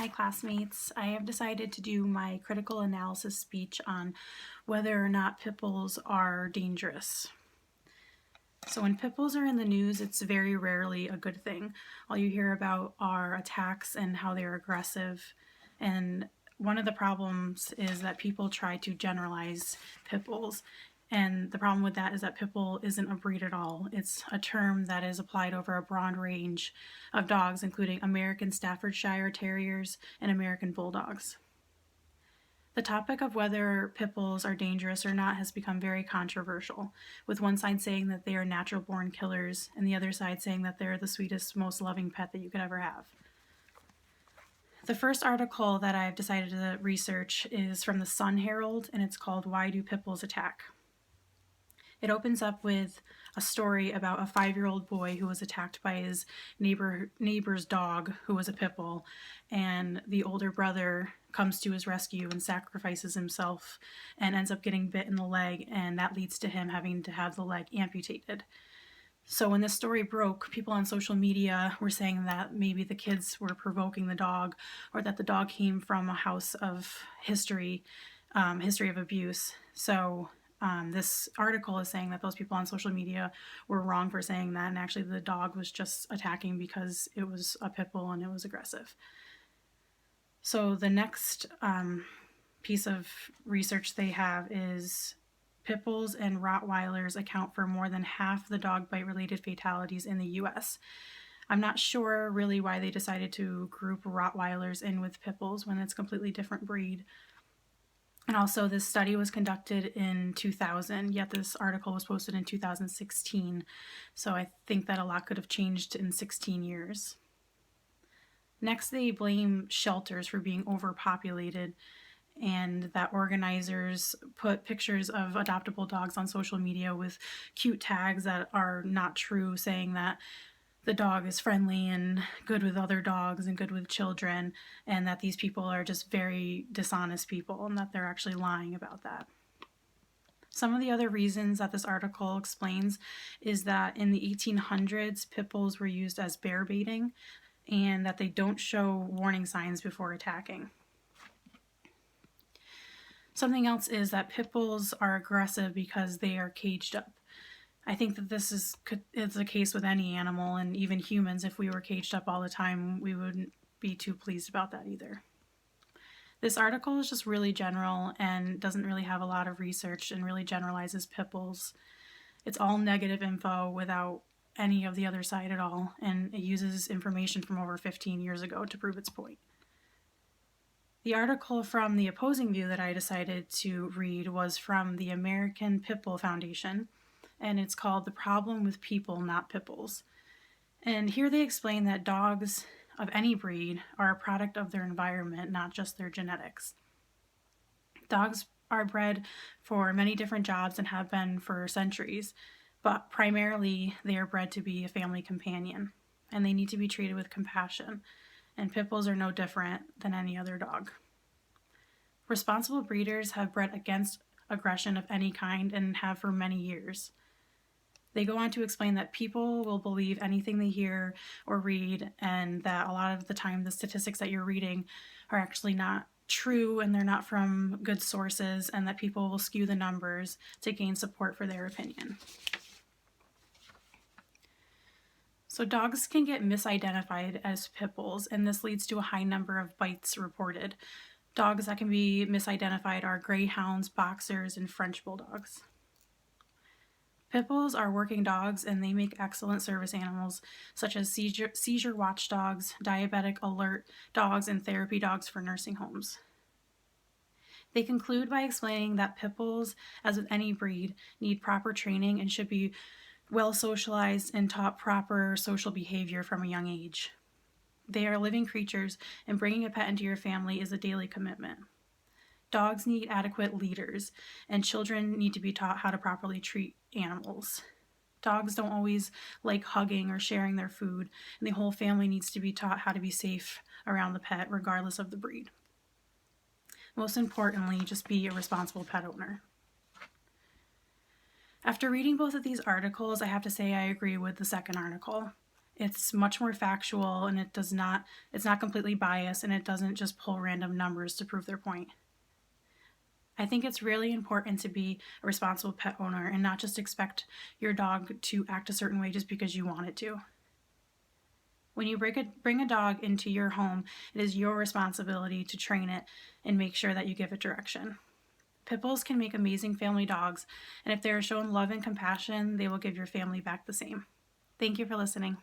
Hi classmates, I have decided to do my critical analysis speech on whether or not pit bulls are dangerous. So when pit bulls are in the news, it's very rarely a good thing. All you hear about are attacks and how they're aggressive. And one of the problems is that people try to generalize pit bulls. And the problem with that is that pit bull isn't a breed at all. It's a term that is applied over a broad range of dogs, including American Staffordshire Terriers and American Bulldogs. The topic of whether pit bulls are dangerous or not has become very controversial, with one side saying that they are natural-born killers and the other side saying that they're the sweetest, most loving pet that you could ever have. The first article that I've decided to research is from the Sun Herald, and it's called "Why Do Pit Bulls Attack?" It opens up with a story about a 5-year-old boy who was attacked by his neighbor's dog, who was a pit bull, and the older brother comes to his rescue and sacrifices himself and ends up getting bit in the leg, and that leads to him having to have the leg amputated. So when this story broke, people on social media were saying that maybe the kids were provoking the dog, or that the dog came from a house of history of abuse. So this article is saying that those people on social media were wrong for saying that, and actually the dog was just attacking because it was a pit bull and it was aggressive. So the next piece of research they have is pit bulls and Rottweilers account for more than half the dog bite related fatalities in the US. I'm not sure really why they decided to group Rottweilers in with pit bulls when it's a completely different breed. And also, this study was conducted in 2000, yet this article was posted in 2016. So I think that a lot could have changed in 16 years. Next, they blame shelters for being overpopulated, and that organizers put pictures of adoptable dogs on social media with cute tags that are not true, saying that the dog is friendly and good with other dogs and good with children, and that these people are just very dishonest people and that they're actually lying about that. Some of the other reasons that this article explains is that in the 1800s, pit bulls were used as bear baiting and that they don't show warning signs before attacking. Something else is that pit bulls are aggressive because they are caged up. I think that this is the case with any animal, and even humans. If we were caged up all the time, we wouldn't be too pleased about that either. This article is just really general and doesn't really have a lot of research and really generalizes pit bulls. It's all negative info without any of the other side at all, and it uses information from over 15 years ago to prove its point. The article from the opposing view that I decided to read was from the American Pit Bull Foundation, and it's called "The Problem with People, Not Pit Bulls." And here they explain that dogs of any breed are a product of their environment, not just their genetics. Dogs are bred for many different jobs and have been for centuries, but primarily they are bred to be a family companion, and they need to be treated with compassion, and pit bulls are no different than any other dog. Responsible breeders have bred against aggression of any kind and have for many years. They go on to explain that people will believe anything they hear or read, and that a lot of the time the statistics that you're reading are actually not true and they're not from good sources, and that people will skew the numbers to gain support for their opinion. So dogs can get misidentified as pit bulls, and this leads to a high number of bites reported. Dogs that can be misidentified are greyhounds, boxers, and French bulldogs. Pit bulls are working dogs, and they make excellent service animals, such as seizure watchdogs, diabetic alert dogs, and therapy dogs for nursing homes. They conclude by explaining that pit bulls, as with any breed, need proper training and should be well socialized and taught proper social behavior from a young age. They are living creatures, and bringing a pet into your family is a daily commitment. Dogs need adequate leaders, and children need to be taught how to properly treat animals. Dogs don't always like hugging or sharing their food, and the whole family needs to be taught how to be safe around the pet, regardless of the breed. Most importantly, just be a responsible pet owner. After reading both of these articles, I have to say I agree with the second article. It's much more factual, and it's not completely biased, and it doesn't just pull random numbers to prove their point. I think it's really important to be a responsible pet owner and not just expect your dog to act a certain way just because you want it to. When you bring a dog into your home, it is your responsibility to train it and make sure that you give it direction. Pit bulls can make amazing family dogs, and if they are shown love and compassion, they will give your family back the same. Thank you for listening.